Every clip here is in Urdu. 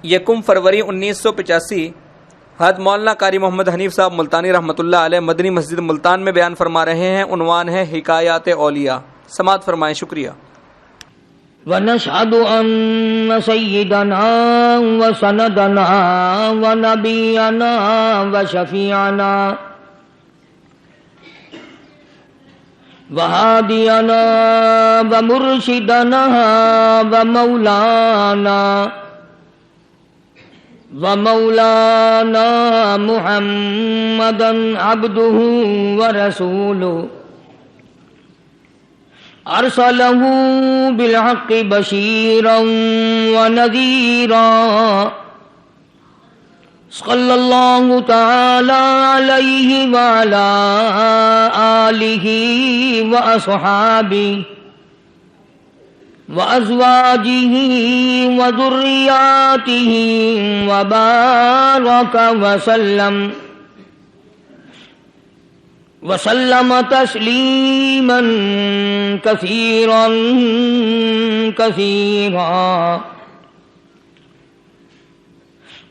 1 فروری 1985 حضرت مولانا قاری محمد حنیف صاحب ملتانی رحمۃ اللہ علیہ مدنی مسجد ملتان میں بیان فرما رہے ہیں. عنوان ہے حکایات اولیاء. سماعت فرمائیں. شکریہ. ونشهد أن سيدنا وسندنا ونبينا وشفيعنا وهادينا ومرشدنا ومولانا محمدا عبده ورسوله أرسله بالحق بشيرا ونذيرا صلى الله تعالى عليه وعلى آله وأصحابه وأزواجه وذرياته وبارك وسلم تسليما كثيرا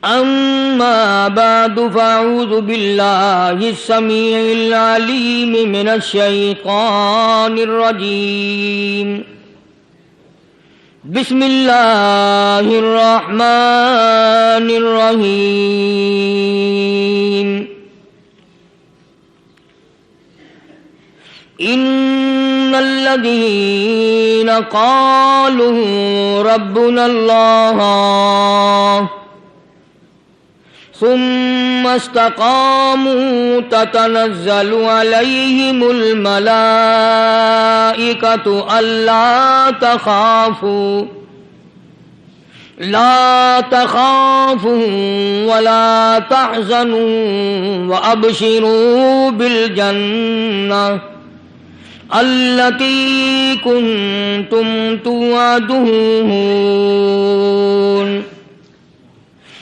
أما بعد فأعوذ بالله السميع العليم من الشيطان الرجيم. بسم الله الرحمن الرحيم. إن الذين قالوا ربنا الله ثم استقاموا تتنزل عليهم الملائكة لا تخافوا ولا تحزنوا وأبشروا بالجنة التي كنتم توعدون.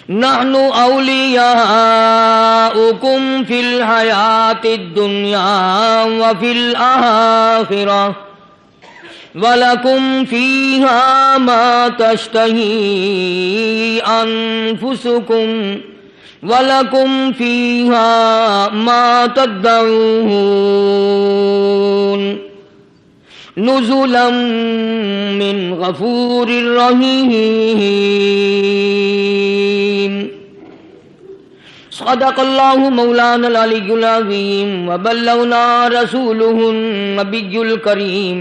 نحن أولياؤكم في الحياة الدنيا وفي الآخرة ولكم فيها ما تشتهي أنفسكم وَلَكُمْ فِيهَا مَا تَدَّعُونَ نُزُلًا مِّنْ غَفُورٍ رَّحِيمٍ. صدق اللہ مولانا العلی العظیم وبلغنا رسولہ النبی الکریم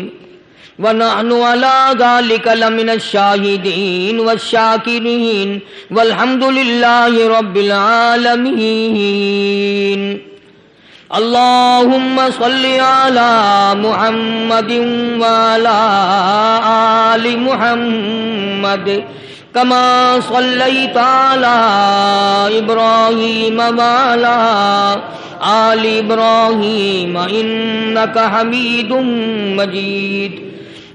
ونحن على ذلك لمن الشاهدين والشاكرين والحمد لله رب العالمين. اللهم صل على محمد وعلى آل محمد كما صليت على إبراهيم وعلى آل إبراهيم إنك حميد مجيد.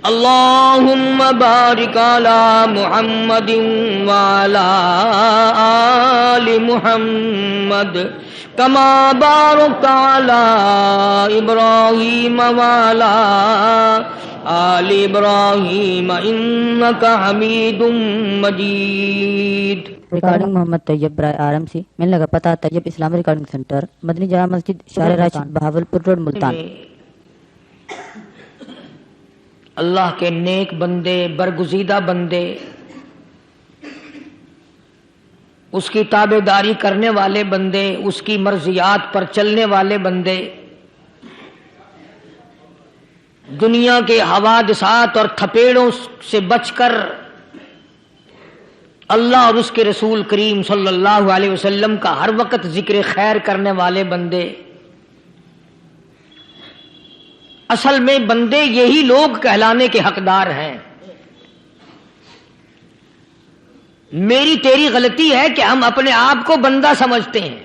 اللهم بارك على محمد وعلى آل محمد كما باركت على إبراهيم وعلى آل إبراهيم إنك حميد مجيد. ریکارڈنگ محمد طیب برائے RMC. ملنے کا پتہ طیب اسلامی ریکارڈنگ سینٹر مدنی جامع مسجد شارع راشد بہاولپور روڈ ملتان. اللہ کے نیک بندے، برگزیدہ بندے، اس کی تابع داری کرنے والے بندے، اس کی مرضیات پر چلنے والے بندے، دنیا کے حوادثات اور تھپیڑوں سے بچ کر اللہ اور اس کے رسول کریم صلی اللہ علیہ وسلم کا ہر وقت ذکر خیر کرنے والے بندے. اصل میں بندے یہی لوگ کہلانے کے حقدار ہیں. میری تیری غلطی ہے کہ ہم اپنے آپ کو بندہ سمجھتے ہیں.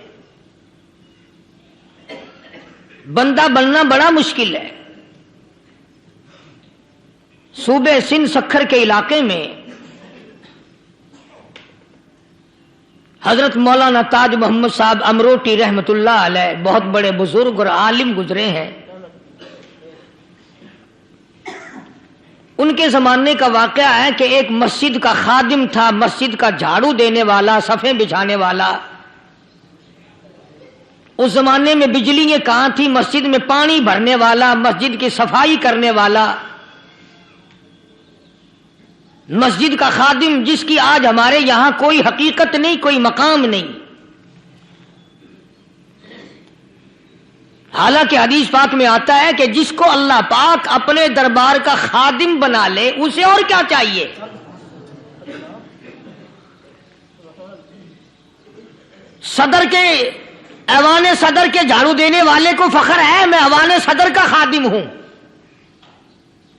بندہ بننا بڑا مشکل ہے. صوبے سندھ سکھر کے علاقے میں حضرت مولانا تاج محمد صاحب امروٹی رحمت اللہ علیہ بہت بڑے بزرگ اور عالم گزرے ہیں. ان کے زمانے کا واقعہ ہے کہ ایک مسجد کا خادم تھا، مسجد کا جھاڑو دینے والا، صفیں بچھانے والا۔ اس زمانے میں بجلیاں کہاں تھی، مسجد میں پانی بھرنے والا، مسجد کی صفائی کرنے والا، مسجد کا خادم، جس کی آج ہمارے یہاں کوئی حقیقت نہیں، کوئی مقام نہیں۔ حالانکہ حدیث پاک میں آتا ہے کہ جس کو اللہ پاک اپنے دربار کا خادم بنا لے اسے اور کیا چاہیے۔ صدر کے ایوان صدر کے جھاڑو دینے والے کو فخر ہے میں ایوان صدر کا خادم ہوں،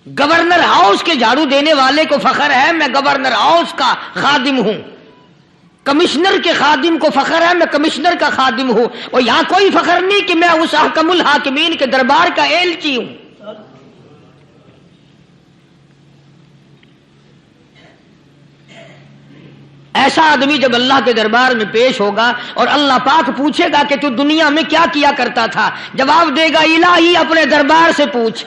گورنر ہاؤس کے جھاڑو دینے والے کو فخر ہے میں گورنر ہاؤس کا خادم ہوں، کمشنر کے خادم کو فخر ہے میں کمشنر کا خادم ہوں، اور یہاں کوئی فخر نہیں کہ میں اس حکم الحاکمین کے دربار کا ایلچی ہوں۔ ایسا آدمی جب اللہ کے دربار میں پیش ہوگا اور اللہ پاک پوچھے گا کہ تو دنیا میں کیا کیا کرتا تھا، جواب دے گا الہی اپنے دربار سے پوچھ۔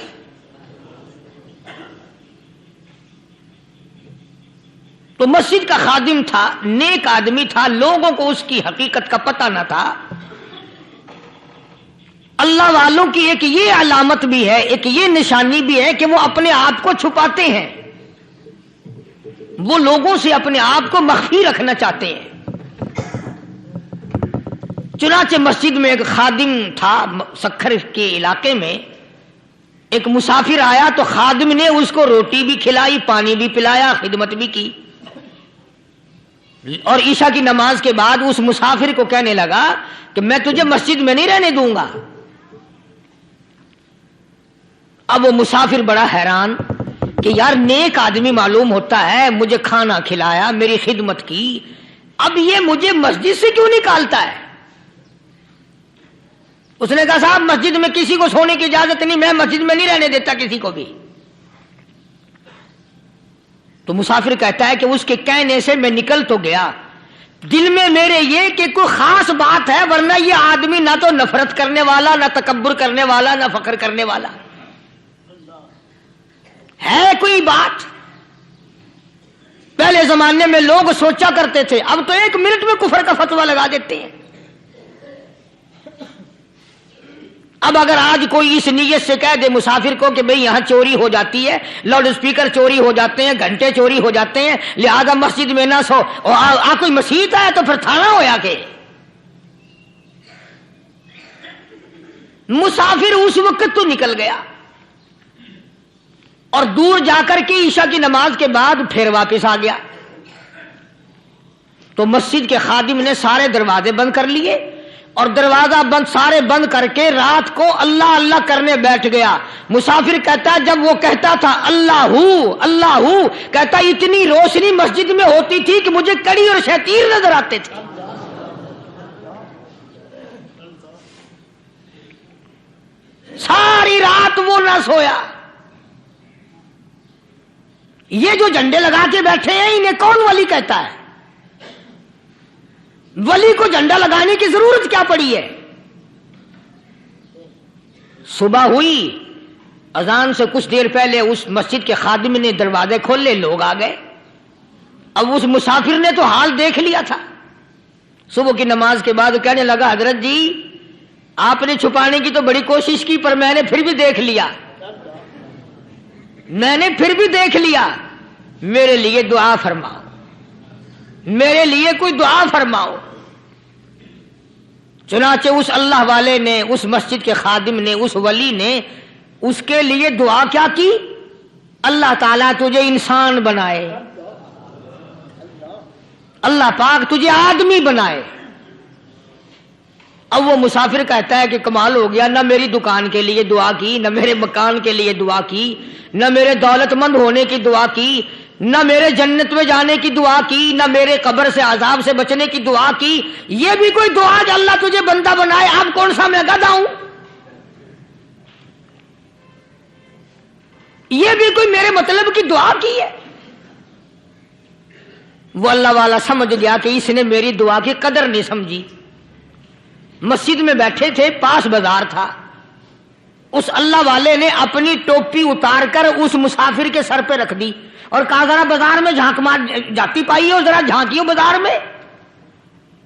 تو مسجد کا خادم تھا، نیک آدمی تھا، لوگوں کو اس کی حقیقت کا پتہ نہ تھا۔ اللہ والوں کی ایک یہ علامت بھی ہے، ایک یہ نشانی بھی ہے کہ وہ اپنے آپ کو چھپاتے ہیں، وہ لوگوں سے اپنے آپ کو مخفی رکھنا چاہتے ہیں۔ چنانچہ مسجد میں ایک خادم تھا، سکھر کے علاقے میں ایک مسافر آیا تو خادم نے اس کو روٹی بھی کھلائی، پانی بھی پلایا، خدمت بھی کی، اور عشاء کی نماز کے بعد اس مسافر کو کہنے لگا کہ میں تجھے مسجد میں نہیں رہنے دوں گا۔ اب وہ مسافر بڑا حیران کہ یار نیک آدمی معلوم ہوتا ہے، مجھے کھانا کھلایا، میری خدمت کی، اب یہ مجھے مسجد سے کیوں نکالتا ہے؟ اس نے کہا صاحب مسجد میں کسی کو سونے کی اجازت نہیں، میں مسجد میں نہیں رہنے دیتا کسی کو بھی۔ تو مسافر کہتا ہے کہ اس کے کہنے سے میں نکل تو گیا، دل میں میرے یہ کہ کوئی خاص بات ہے، ورنہ یہ آدمی نہ تو نفرت کرنے والا، نہ تکبر کرنے والا، نہ فخر کرنے والا ہے کوئی بات۔ پہلے زمانے میں لوگ سوچا کرتے تھے، اب تو ایک منٹ میں کفر کا فتویٰ لگا دیتے ہیں۔ اب اگر آج کوئی اس نیت سے کہہ دے مسافر کو کہ بھئی یہاں چوری ہو جاتی ہے، لاؤڈ اسپیکر چوری ہو جاتے ہیں، گھنٹے چوری ہو جاتے ہیں، لہذا مسجد میں نہ سو، اور کوئی مسجد ہے تو پھر تھانہ ہویا کہ مسافر اس وقت تو نکل گیا، اور دور جا کر کے عشاء کی نماز کے بعد پھر واپس آ گیا۔ تو مسجد کے خادم نے سارے دروازے بند کر لیے، اور دروازہ بند سارے بند کر کے رات کو اللہ اللہ کرنے بیٹھ گیا۔ مسافر کہتا ہے جب وہ کہتا تھا اللہ ہو اللہ ہو، کہتا اتنی روشنی مسجد میں ہوتی تھی کہ مجھے کڑی اور شتیر نظر آتے تھے۔ ساری رات وہ نہ سویا۔ یہ جو جھنڈے لگا کے بیٹھے ہیں انہیں کون ولی کہتا ہے؟ ولی کو جھنڈا لگانے کی ضرورت کیا پڑی ہے؟ صبح ہوئی، اذان سے کچھ دیر پہلے اس مسجد کے خادم نے دروازے کھولے، لوگ آ گئے۔ اب اس مسافر نے تو حال دیکھ لیا تھا، صبح کی نماز کے بعد کہنے لگا حضرت جی آپ نے چھپانے کی تو بڑی کوشش کی، پر میں نے پھر بھی دیکھ لیا، میرے لیے دعا فرماؤ، میرے لیے کوئی دعا فرماؤ۔ چنانچہ اس اللہ والے نے، اس مسجد کے خادم نے، اس ولی نے اس کے لیے دعا کیا کی؟ اللہ تعالیٰ تجھے انسان بنائے، اللہ پاک تجھے آدمی بنائے۔ اب وہ مسافر کہتا ہے کہ کمال ہو گیا، نہ میری دکان کے لیے دعا کی، نہ میرے مکان کے لیے دعا کی، نہ میرے دولت مند ہونے کی دعا کی، نہ میرے جنت میں جانے کی دعا کی، نہ میرے قبر سے عذاب سے بچنے کی دعا کی۔ یہ بھی کوئی دعا کہ اللہ تجھے بندہ بنائے؟ اب کون سا میں گدھا ہوں؟ یہ بھی کوئی میرے مطلب کی دعا کی ہے؟ وہ اللہ والا سمجھ گیا کہ اس نے میری دعا کی قدر نہیں سمجھی۔ مسجد میں بیٹھے تھے، پاس بازار تھا، اس اللہ والے نے اپنی ٹوپی اتار کر اس مسافر کے سر پہ رکھ دی اور کہا ذرا بازار میں جھانک مار جاتی پائی ہو، ذرا جھانکیوں بازار میں۔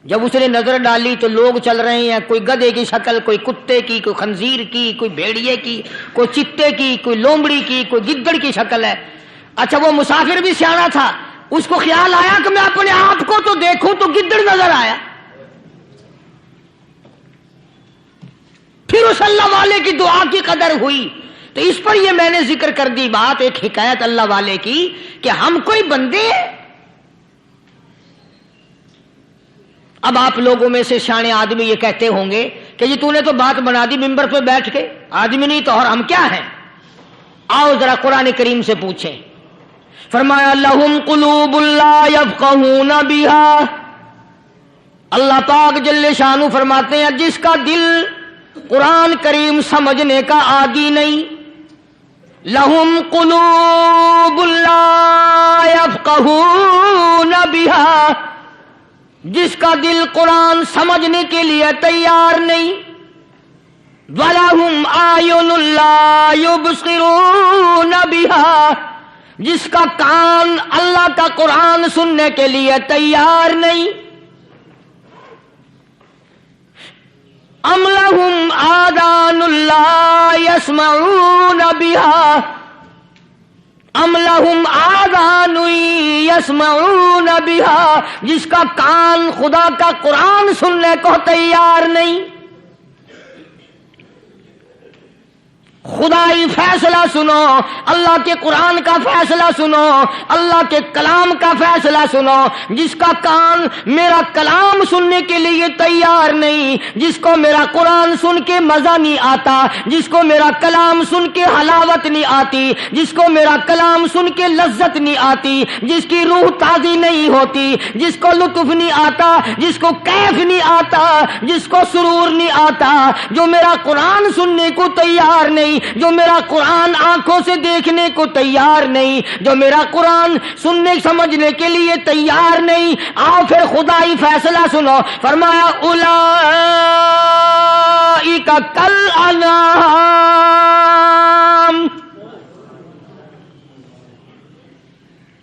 جب اس نے نظر ڈالی تو لوگ چل رہے ہیں، کوئی گدھے کی شکل، کوئی کتے کی، کوئی خنزیر کی، کوئی بھیڑیے کی، کوئی چتے کی، کوئی لومڑی کی، کوئی گدڑ کی شکل ہے۔ اچھا وہ مسافر بھی سیانا تھا، اس کو خیال آیا کہ میں اپنے آپ کو تو دیکھوں تو گدڑ نظر آیا۔ پھر اس اللہ والے کی دعا کی قدر ہوئی۔ تو اس پر یہ میں نے ذکر کر دی بات، ایک حکایت اللہ والے کی کہ ہم کوئی بندے ہیں۔ اب آپ لوگوں میں سے شانے آدمی یہ کہتے ہوں گے کہ جی تو نے تو بات بنا دی ممبر پہ بیٹھ کے، آدمی نہیں تو اور ہم کیا ہیں؟ آؤ ذرا قرآن کریم سے پوچھیں۔ فرمایا لہم قلوب لا یفقہون بہا، اللہ پاک جل شانہ فرماتے ہیں جس کا دل قرآن کریم سمجھنے کا عادی نہیں، لہم قلوب لا یفقہون بہا، جس کا دل قرآن سمجھنے کے لیے تیار نہیں، وَلَهُمْ أَعْيُنٌ لَا يُبْصِرُونَ بِهَا، جس کا کان اللہ کا قرآن سننے کے لیے تیار نہیں، أَمْ لَهُمْ آذَانٌ لَا يَسْمَعُونَ بِهَا، ام لہم آذان یسمعون بها، جس کا کان خدا کا قرآن سننے کو تیار نہیں۔ خدائی فیصلہ سنو، اللہ کے قرآن کا فیصلہ سنو، اللہ کے کلام کا فیصلہ سنو۔ جس کا کان میرا کلام سننے کے لیے تیار نہیں، جس کو میرا قرآن سن کے مزہ نہیں آتا، جس کو میرا کلام سن کے حلاوت نہیں آتی، جس کو میرا کلام سن کے لذت نہیں آتی، جس کی روح تازی نہیں ہوتی، جس کو لطف نہیں آتا، جس کو کیف نہیں آتا، جس کو سرور نہیں آتا، جو میرا قرآن سننے کو تیار نہیں، جو میرا قرآن آنکھوں سے دیکھنے کو تیار نہیں، جو میرا قرآن سننے سمجھنے کے لیے تیار نہیں، آؤ پھر خدائی فیصلہ سنو۔ فرمایا اولئک کالانعام،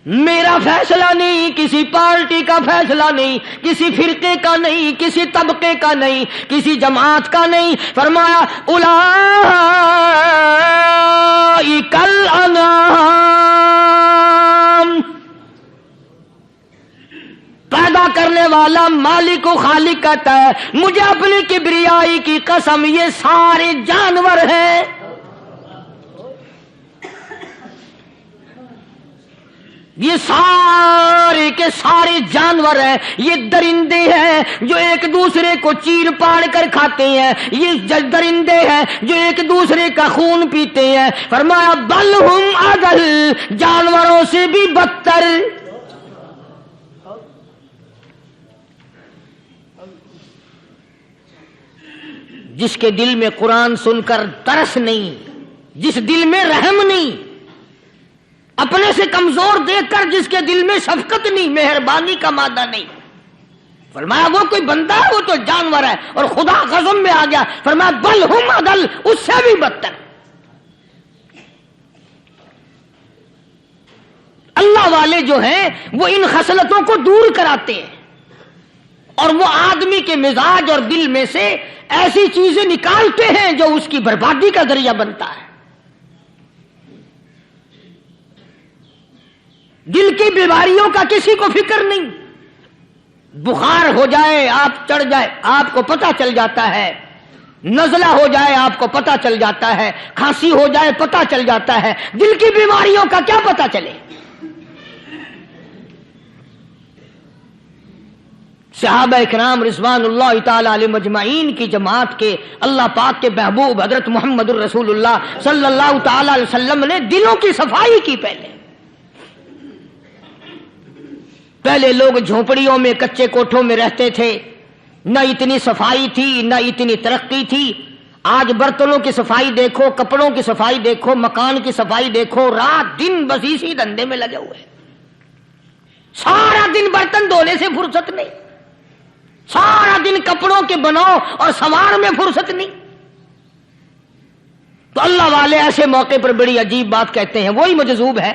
میرا فیصلہ نہیں، کسی پارٹی کا فیصلہ نہیں، کسی فرقے کا نہیں، کسی طبقے کا نہیں، کسی جماعت کا نہیں۔ فرمایا اولئک الانعام، پیدا کرنے والا مالک و خالق کہتا ہے مجھے اپنی کبریائی کی قسم یہ سارے جانور ہیں۔ یہ سارے کے سارے جانور ہیں، یہ درندے ہیں جو ایک دوسرے کو چیر پاڑ کر کھاتے ہیں، یہ درندے ہیں جو ایک دوسرے کا خون پیتے ہیں۔ فرمایا بل ہم اضل، جانوروں سے بھی بدتر۔ جس کے دل میں قرآن سن کر ترس نہیں، جس دل میں رحم نہیں، اپنے سے کمزور دیکھ کر جس کے دل میں شفقت نہیں، مہربانی کا مادہ نہیں، فرمایا وہ کوئی بندہ ہے، وہ تو جانور ہے۔ اور خدا غضب میں آ گیا، فرمایا بل ہم اضل، اس سے بھی بدتر۔ اللہ والے جو ہیں وہ ان خصلتوں کو دور کراتے ہیں، اور وہ آدمی کے مزاج اور دل میں سے ایسی چیزیں نکالتے ہیں جو اس کی بربادی کا ذریعہ بنتا ہے۔ دل کی بیماریوں کا کسی کو فکر نہیں، بخار ہو جائے آپ چڑھ جائے آپ کو پتہ چل جاتا ہے، نزلہ ہو جائے آپ کو پتہ چل جاتا ہے، کھانسی ہو جائے پتہ چل جاتا ہے، دل کی بیماریوں کا کیا پتہ چلے؟ صحابہ اکرام رضوان اللہ تعالی علیہم اجمعین کی جماعت کے اللہ پاک کے محبوب حضرت محمد الرسول اللہ صلی اللہ تعالی علیہ وسلم نے دلوں کی صفائی کی۔ پہلے لوگ جھونپڑیوں میں کچے کوٹھوں میں رہتے تھے، نہ اتنی صفائی تھی نہ اتنی ترقی تھی۔ آج برتنوں کی صفائی دیکھو، کپڑوں کی صفائی دیکھو، مکان کی صفائی دیکھو، رات دن بس اسی دھندے میں لگے ہوئے، سارا دن برتن دھونے سے فرصت نہیں، سارا دن کپڑوں کے بناؤ اور سنوار میں فرصت نہیں۔ تو اللہ والے ایسے موقع پر بڑی عجیب بات کہتے ہیں. وہی مجذوب ہے.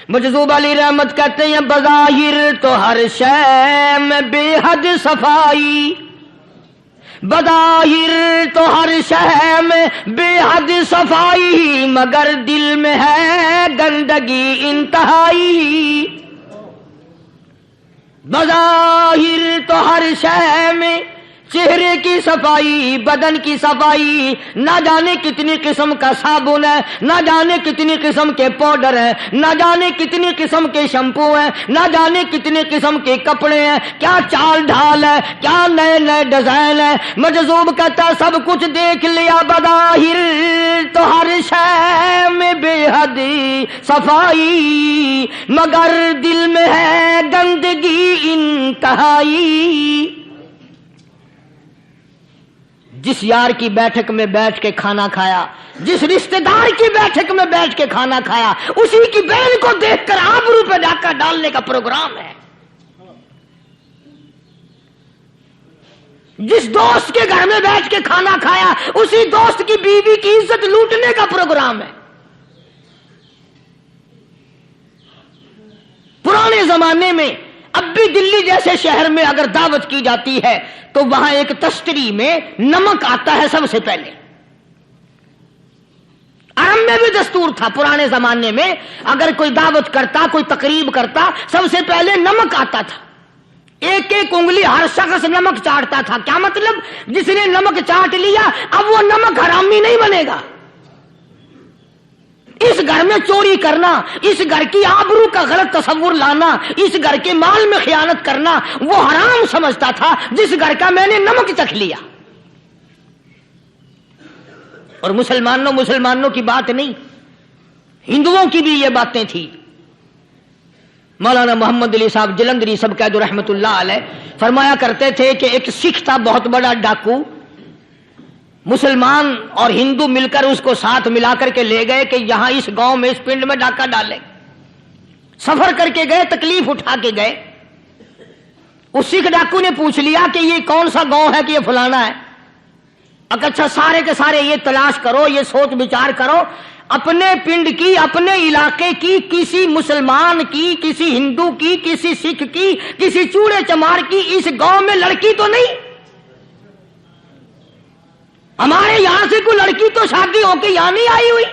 مجذوب علی رحمت کہتے ہیں بظاہر تو ہر شے میں بے حد صفائی، بظاہر تو ہر شے میں بے حد صفائی، مگر دل میں ہے گندگی انتہائی. بظاہر تو ہر شے میں چہرے کی صفائی، بدن کی صفائی، نہ جانے کتنی قسم کا صابن ہے، نہ جانے کتنی قسم کے پاؤڈر ہیں، نہ جانے کتنی قسم کے شیمپو ہیں، نہ جانے کتنی قسم کے کپڑے ہیں، کیا چال ڈھال ہے، کیا نئے نئے ڈیزائن ہے. مجذوب کہتا سب کچھ دیکھ لیا، بظاہر تو ہر شے میں بے حد صفائی، مگر دل میں ہے گندگی انتہائی. جس یار کی بیٹھک میں بیٹھ کے کھانا کھایا، جس رشتہ دار کی بیٹھک میں بیٹھ کے کھانا کھایا، اسی کی بہن کو دیکھ کر آبرو پہ ڈاکہ ڈالنے کا پروگرام ہے. جس دوست کے گھر میں بیٹھ کے کھانا کھایا، اسی دوست کی بیوی کی عزت لوٹنے کا پروگرام ہے. پرانے زمانے میں اب بھی دلی جیسے شہر میں اگر دعوت کی جاتی ہے تو وہاں ایک تشتری میں نمک آتا ہے سب سے پہلے. عرب میں بھی دستور تھا پرانے زمانے میں، اگر کوئی دعوت کرتا، کوئی تقریب کرتا، سب سے پہلے نمک آتا تھا. ایک ایک انگلی ہر شخص نمک چاٹتا تھا. کیا مطلب؟ جس نے نمک چاٹ لیا اب وہ نمک حرامی نہیں بنے گا. اس گھر میں چوری کرنا، اس گھر کی آبرو کا غلط تصور لانا، اس گھر کے مال میں خیانت کرنا وہ حرام سمجھتا تھا جس گھر کا میں نے نمک چکھ لیا. اور مسلمانوں کی بات نہیں، ہندوؤں کی بھی یہ باتیں تھی. مولانا محمد علی صاحب جلندری سب قید رحمت اللہ علیہ فرمایا کرتے تھے کہ ایک سکھ تھا بہت بڑا ڈاکو، مسلمان اور ہندو مل کر اس کو ساتھ ملا کر کے لے گئے کہ یہاں اس گاؤں میں اس پنڈ میں ڈاکہ ڈالے. سفر کر کے گئے، تکلیف اٹھا کے گئے. اس سکھ ڈاکو نے پوچھ لیا کہ یہ کون سا گاؤں ہے کہ یہ فلانا ہے. اچھا سارے کے سارے یہ تلاش کرو، یہ سوچ بچار کرو، اپنے پنڈ کی، اپنے علاقے کی، کسی مسلمان کی، کسی ہندو کی، کسی سکھ کی، کسی چوڑے چمار کی اس گاؤں میں لڑکی تو نہیں؟ ہمارے یہاں سے کوئی لڑکی تو شادی ہو کے یہاں نہیں آئی ہوئی.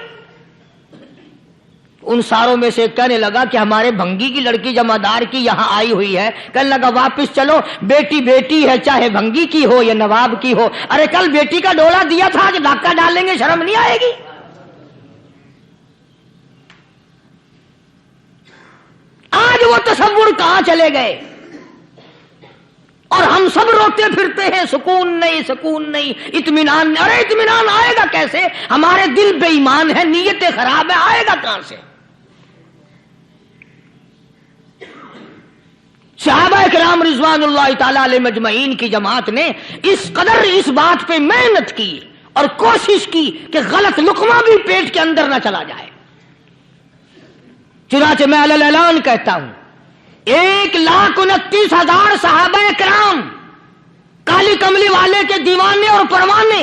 ان ساروں میں سے کہنے لگا کہ ہمارے بھنگی کی لڑکی جمعدار کی یہاں آئی ہوئی ہے. کہنے لگا واپس چلو، بیٹی بیٹی ہے چاہے بھنگی کی ہو یا نواب کی ہو. ارے کل بیٹی کا ڈولا دیا تھا، آج ڈاکہ ڈالیں گے، شرم نہیں آئے گی؟ آج وہ تصور کہاں چلے گئے؟ اور ہم سب روتے پھرتے ہیں، سکون نہیں، سکون نہیں، اطمینان نہیں. ارے اطمینان آئے گا کیسے؟ ہمارے دل بے ایمان ہے، نیتیں خراب ہے، آئے گا کہاں سے؟ صحابہ کرام رضوان اللہ تعالی علیہ مجمعین کی جماعت نے اس قدر اس بات پہ محنت کی اور کوشش کی کہ غلط لقمہ بھی پیٹ کے اندر نہ چلا جائے. چنانچہ میں علی الاعلان کہتا ہوں 1,29,000 صحابہ کرام، کالی کملی والے کے دیوانے اور پروانے،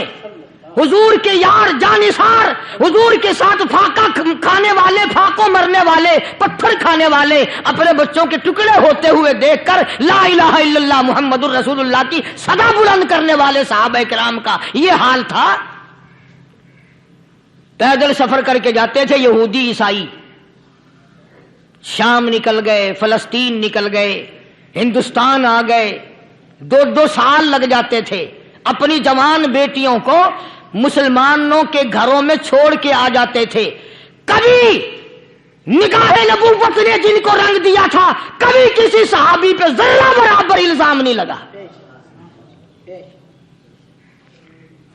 حضور کے یار جانثار، حضور کے ساتھ فاقہ کھانے والے، فاقوں مرنے والے، پتھر کھانے والے، اپنے بچوں کے ٹکڑے ہوتے ہوئے دیکھ کر لا الہ الا اللہ محمد الرسول اللہ کی صدا بلند کرنے والے صحابہ کرام کا یہ حال تھا. پیدل سفر کر کے جاتے تھے یہودی عیسائی، شام نکل گئے، فلسطین نکل گئے، ہندوستان آ گئے، 2 سال لگ جاتے تھے. اپنی جوان بیٹیوں کو مسلمانوں کے گھروں میں چھوڑ کے آ جاتے تھے. کبھی نگاہ نبوت نے جن کو رنگ دیا تھا، کبھی کسی صحابی پہ ذرہ برابر الزام نہیں لگا.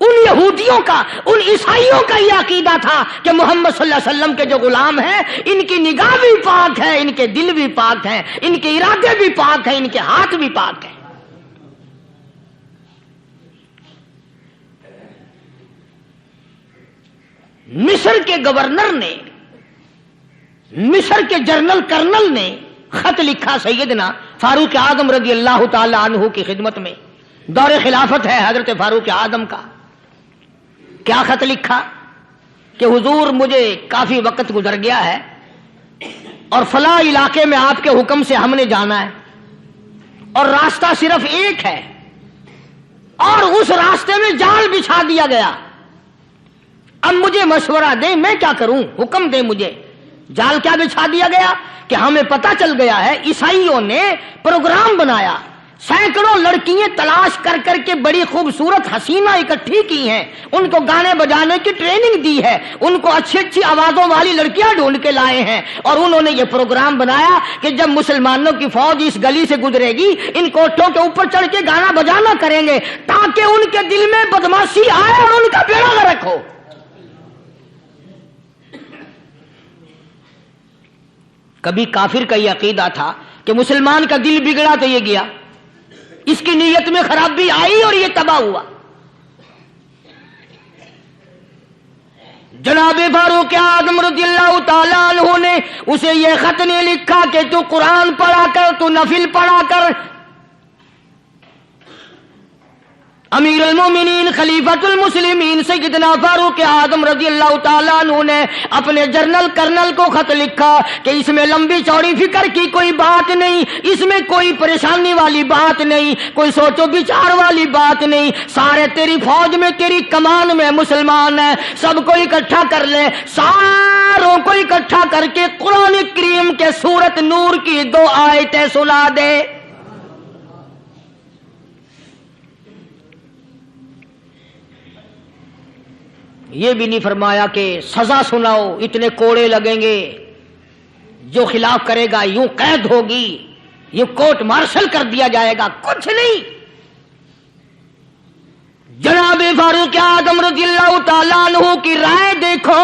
ان یہودیوں کا، ان عیسائیوں کا یہ عقیدہ تھا کہ محمد صلی اللہ علیہ وسلم کے جو غلام ہیں ان کی نگاہ بھی پاک ہے، ان کے دل بھی پاک ہیں، ان کے ارادے بھی پاک ہیں، ان کے ہاتھ بھی پاک ہیں. مصر کے گورنر نے، مصر کے جنرل کرنل نے خط لکھا سیدنا فاروق اعظم رضی اللہ تعالی عنہ کی خدمت میں. دور خلافت ہے حضرت فاروق اعظم کا. کیا خط لکھا؟ کہ حضور مجھے کافی وقت گزر گیا ہے اور فلاں علاقے میں آپ کے حکم سے ہم نے جانا ہے اور راستہ صرف ایک ہے اور اس راستے میں جال بچھا دیا گیا. اب مجھے مشورہ دیں میں کیا کروں, حکم دیں مجھے. جال کیا بچھا دیا گیا کہ ہمیں پتہ چل گیا ہے عیسائیوں نے پروگرام بنایا, سینکڑوں لڑکیاں تلاش کر کر کے بڑی خوبصورت حسینہ اکٹھی کی ہیں, ان کو گانے بجانے کی ٹریننگ دی ہے, ان کو اچھی اچھی آوازوں والی لڑکیاں ڈھونڈ کے لائے ہیں اور انہوں نے یہ پروگرام بنایا کہ جب مسلمانوں کی فوج اس گلی سے گزرے گی ان کوٹھوں کے اوپر چڑھ کے گانا بجانا کریں گے تاکہ ان کے دل میں بدماشی آئے اور ان کا بیڑا غرق ہو. کبھی کافر کا یہ عقیدہ تھا کہ مسلمان کا دل بگڑا تو یہ گیا, اس کی نیت میں خرابی آئی اور یہ تباہ ہوا. جناب فاروق اعظم رضی اللہ تعالیٰ عنہ نے اسے یہ خط نہیں لکھا کہ تو قرآن پڑھا کر, تو نفل پڑھا کر. امیر المومنین خلیفۃ المسلمین سیدنا فاروق اعظم رضی اللہ تعالیٰ عنہ نے اپنے جنرل کرنل کو خط لکھا کہ اس میں لمبی چوڑی فکر کی کوئی بات نہیں, اس میں کوئی پریشانی والی بات نہیں, کوئی سوچو بچار والی بات نہیں, سارے تیری فوج میں تیری کمان میں مسلمان ہیں, سب کو اکٹھا کر لے, ساروں کو اکٹھا کر کے قرآن کریم کے سورت نور کی 2 آیتیں سنا دے. یہ بھی نہیں فرمایا کہ سزا سناؤ, اتنے کوڑے لگیں گے, جو خلاف کرے گا یوں قید ہوگی, یہ کورٹ مارشل کر دیا جائے گا, کچھ نہیں. جناب فاروق اعظم رضی اللہ تعالیٰ عنہ کی رائے دیکھو,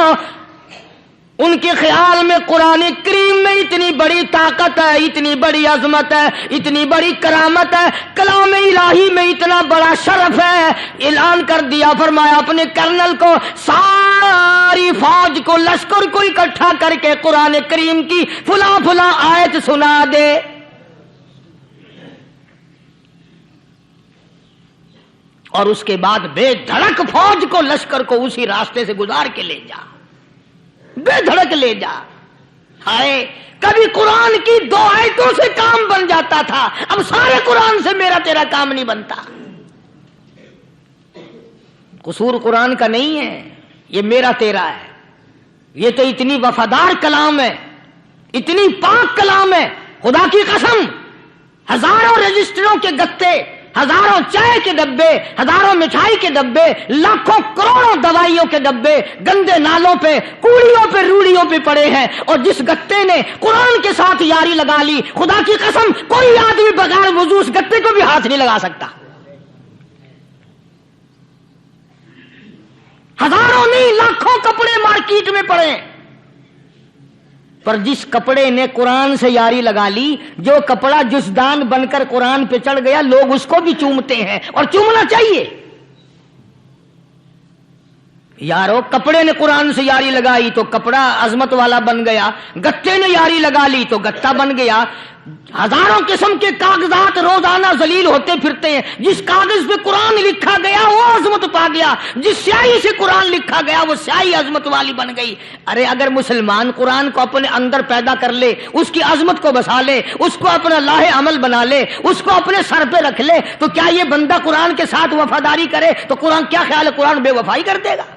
ان کے خیال میں قرآن کریم میں اتنی بڑی طاقت ہے, اتنی بڑی عظمت ہے, اتنی بڑی کرامت ہے, کلام الہی میں اتنا بڑا شرف ہے. اعلان کر دیا, فرمایا اپنے کرنل کو ساری فوج کو لشکر کو اکٹھا کر کے قرآن کریم کی فلاں فلاں آیت سنا دے. اور اس کے بعد بے دھڑک فوج کو لشکر کو اسی راستے سے گزار کے لے جا, بے دھڑک لے جا. ہائے کبھی قرآن کی 2 آیتوں سے کام بن جاتا تھا, اب سارے قرآن سے میرا تیرا کام نہیں بنتا. قصور قرآن کا نہیں ہے, یہ میرا تیرا ہے. یہ تو اتنی وفادار کلام ہے, اتنی پاک کلام ہے, خدا کی قسم ہزاروں رجسٹروں کے گتے, ہزاروں چائے کے ڈبے, ہزاروں مٹھائی کے ڈبے, لاکھوں کروڑوں دوائیوں کے ڈبے گندے نالوں پہ, کوڑیوں پہ, روڑیوں پہ پڑے ہیں, اور جس گتے نے قرآن کے ساتھ یاری لگا لی, خدا کی قسم کوئی آدمی بغیر وضو اس گتے کو بھی ہاتھ نہیں لگا سکتا. ہزاروں نہیں لاکھوں کپڑے مارکیٹ میں پڑے, پر جس کپڑے نے قرآن سے یاری لگا لی, جو کپڑا جسدان بن کر قرآن پہ چڑھ گیا, لوگ اس کو بھی چومتے ہیں اور چومنا چاہیے. یارو کپڑے نے قرآن سے یاری لگائی تو کپڑا عظمت والا بن گیا, گتے نے یاری لگا لی تو گتا بن گیا. ہزاروں قسم کے کاغذات روزانہ ذلیل ہوتے پھرتے ہیں, جس کاغذ پہ قرآن لکھا گیا وہ عظمت پا گیا, جس سیاہی سے قرآن لکھا گیا وہ سیاہی عظمت والی بن گئی. ارے اگر مسلمان قرآن کو اپنے اندر پیدا کر لے, اس کی عظمت کو بسا لے, اس کو اپنا لاہ عمل بنا لے, اس کو اپنے سر پہ رکھ لے, تو کیا یہ بندہ قرآن کے ساتھ وفاداری کرے تو قرآن کیا خیال ہے, قرآن بے وفائی کر دے گا؟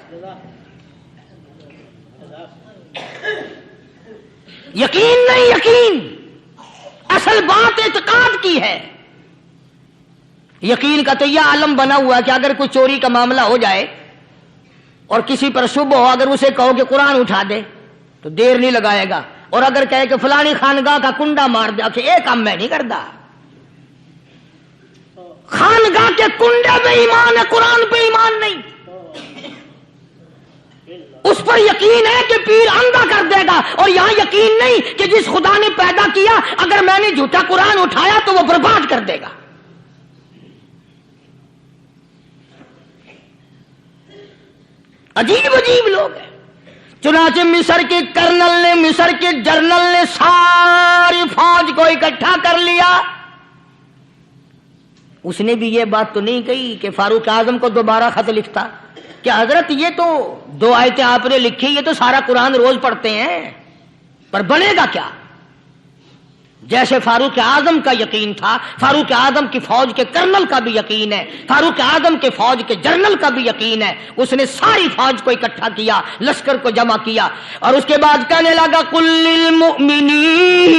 یقین نہیں, یقین اصل بات اعتقاد کی ہے. یقین کا تو یہ عالم بنا ہوا کہ اگر کوئی چوری کا معاملہ ہو جائے اور کسی پر شبہ ہو, اگر اسے کہو کہ قرآن اٹھا دے تو دیر نہیں لگائے گا, اور اگر کہے کہ فلانی خانگاہ کا کنڈا مار دے, کہ ایک کام میں نہیں کرتا. خانگاہ کے کنڈے پہ ایمان ہے, قرآن پہ ایمان نہیں. اس پر یقین ہے کہ پیر اندھا کر دے گا, اور یہاں یقین نہیں کہ جس خدا نے پیدا کیا اگر میں نے جھوٹا قرآن اٹھایا تو وہ برباد کر دے گا. عجیب عجیب لوگ ہیں. چنانچہ مصر کے کرنل نے, مصر کے جنرل نے ساری فوج کو اکٹھا کر لیا. اس نے بھی یہ بات تو نہیں کہی کہ فاروق اعظم کو دوبارہ خط لکھتا, کہ حضرت یہ تو 2 آیتیں آپ نے لکھی، یہ تو سارا قرآن روز پڑھتے ہیں، پر بنے گا کیا؟ جیسے فاروق اعظم کا یقین تھا، فاروق اعظم کی فوج کے کرنل کا بھی یقین ہے، فاروق اعظم کے فوج کے جنرل کا بھی یقین ہے، اس نے ساری فوج کو اکٹھا کیا، لشکر کو جمع کیا، اور اس کے بعد کہنے لگا قل للمؤمنین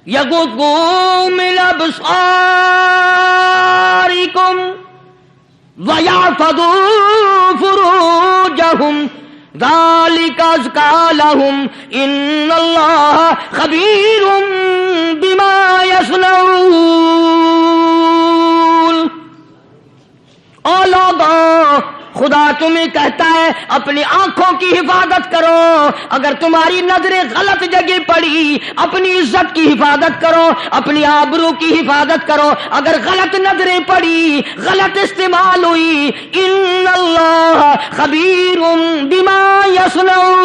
یغضوا من ابصارکم ویحفظوا فروجہم ذالک ازکی لہم ان اللہ خبیر بما یصنعون۔ او لوگوں، خدا تمہیں کہتا ہے اپنی آنکھوں کی حفاظت کرو، اگر تمہاری نظریں غلط جگہ پڑی اپنی عزت کی حفاظت کرو، اپنی آبرو کی حفاظت کرو، اگر غلط نظریں پڑی، غلط استعمال ہوئی، ان اللہ خبیر بما یصنعون،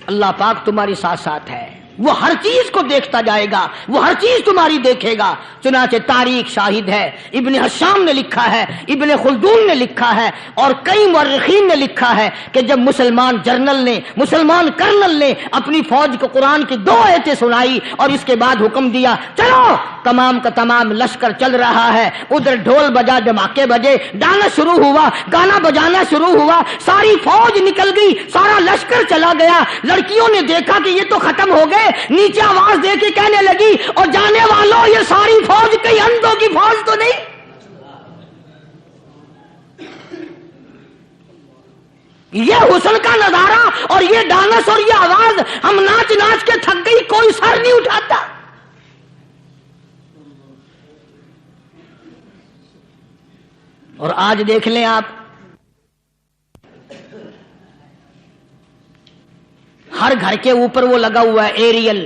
اللہ پاک تمہاری ساتھ ساتھ ہے، وہ ہر چیز کو دیکھتا جائے گا، وہ ہر چیز تمہاری دیکھے گا۔ چنانچہ تاریخ شاہد ہے، ابن حشام نے لکھا ہے، ابن خلدون نے لکھا ہے، اور کئی مورخین نے لکھا ہے کہ جب مسلمان جرنل نے، مسلمان کرنل نے اپنی فوج کو قرآن کی 2 آیتیں سنائی اور اس کے بعد حکم دیا چلو، تمام کا تمام لشکر چل رہا ہے، ادھر ڈھول بجا، دھماکے بجے، گانا شروع ہوا، گانا بجانا شروع ہوا، ساری فوج نکل گئی، سارا لشکر چلا گیا۔ لڑکیوں نے دیکھا کہ یہ تو ختم ہو گئے، نیچے آواز دے کے کہنے لگی اور جانے والوں یہ ساری فوج کئی اندھوں کی فوج تو نہیں؟ یہ حسن کا نظارہ اور یہ ڈانس اور یہ آواز، ہم ناچ ناچ کے تھک گئی، کوئی سر نہیں اٹھاتا۔ اور آج دیکھ لیں آپ، ہر گھر کے اوپر وہ لگا ہوا ہے ایریل،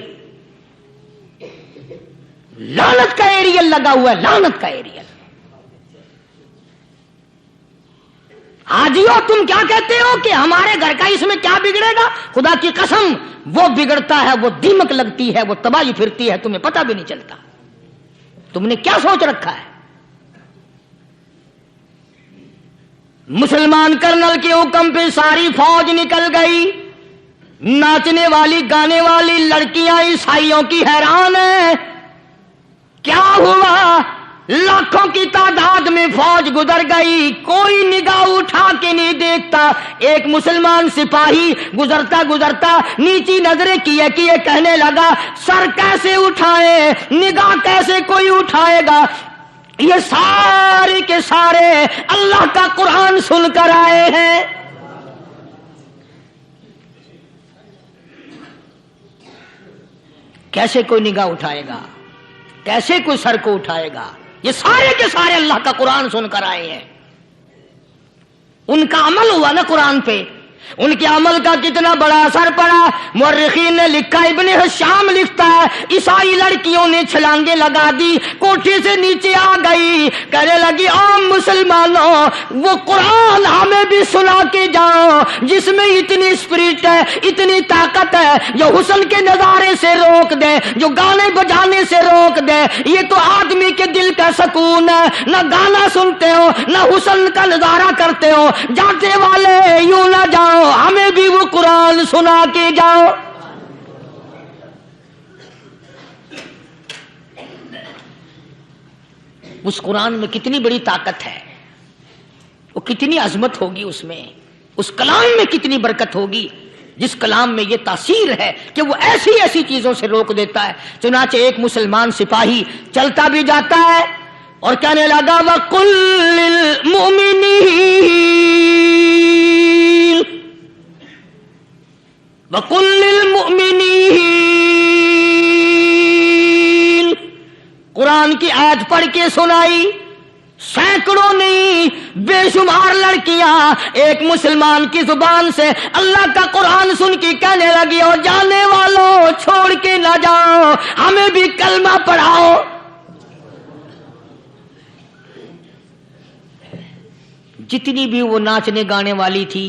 لعنت کا ایریل لگا ہوا ہے، لعنت کا ایریل۔ حاجیو تم کیا کہتے ہو کہ ہمارے گھر کا اس میں کیا بگڑے گا؟ خدا کی قسم وہ بگڑتا ہے، وہ دیمک لگتی ہے، وہ تباہی پھرتی ہے، تمہیں پتہ بھی نہیں چلتا۔ تم نے کیا سوچ رکھا ہے؟ مسلمان کرنل کے حکم پہ ساری فوج نکل گئی، ناچنے والی گانے والی لڑکیاں عیسائیوں کی حیران ہیں، کیا ہوا؟ لاکھوں کی تعداد میں فوج گزر گئی، کوئی نگاہ اٹھا کے نہیں دیکھتا۔ ایک مسلمان سپاہی گزرتا گزرتا نیچی نظریں کیے کیے کہنے لگا سر کیسے اٹھائے، نگاہ کیسے کوئی اٹھائے گا؟ یہ سارے کے سارے اللہ کا قرآن سن کر آئے ہیں۔ کیسے کوئی نگاہ اٹھائے گا؟ کیسے کوئی سر کو اٹھائے گا؟ یہ سارے کے سارے اللہ کا قرآن سن کر آئے ہیں۔ ان کا عمل ہوا نا قرآن پہ، ان کے عمل کا کتنا بڑا اثر پڑا۔ مورخین نے لکھا، ابن حشام لکھتا ہے عیسائی لڑکیوں نے چھلانگیں لگا دی، کوٹھی سے نیچے آ گئی، کہنے لگی عام مسلمانوں وہ قرآن ہمیں بھی سنا کے جاؤ جس میں اتنی اسپرٹ ہے، اتنی طاقت ہے، جو حسن کے نظارے سے روک دے، جو گانے بجانے سے روک دے۔ یہ تو آدمی کے دل کا سکون ہے، نہ گانا سنتے ہو نہ حسن کا نظارہ کرتے ہو، جاتے والے یوں نہ جاؤ، ہمیں بھی وہ قرآن سنا کے جاؤ۔ اس قرآن میں کتنی بڑی طاقت ہے، وہ کتنی عظمت ہوگی، اس میں اس کلام میں کتنی برکت ہوگی، جس کلام میں یہ تاثیر ہے کہ وہ ایسی ایسی چیزوں سے روک دیتا ہے۔ چنانچہ ایک مسلمان سپاہی چلتا بھی جاتا ہے اور کہنے لگا وَقُلْ لِلْمُؤْمِنِينَ وَقُلْ لِلْمُؤْمِنِينَ، قرآن کی آیت پڑھ کے سنائی۔ سینکڑوں نہیں بے شمار لڑکیاں ایک مسلمان کی زبان سے اللہ کا قرآن سن کے کہنے لگی اور جانے والوں چھوڑ کے نہ جاؤ، ہمیں بھی کلمہ پڑھاؤ۔ جتنی بھی وہ ناچنے گانے والی تھی،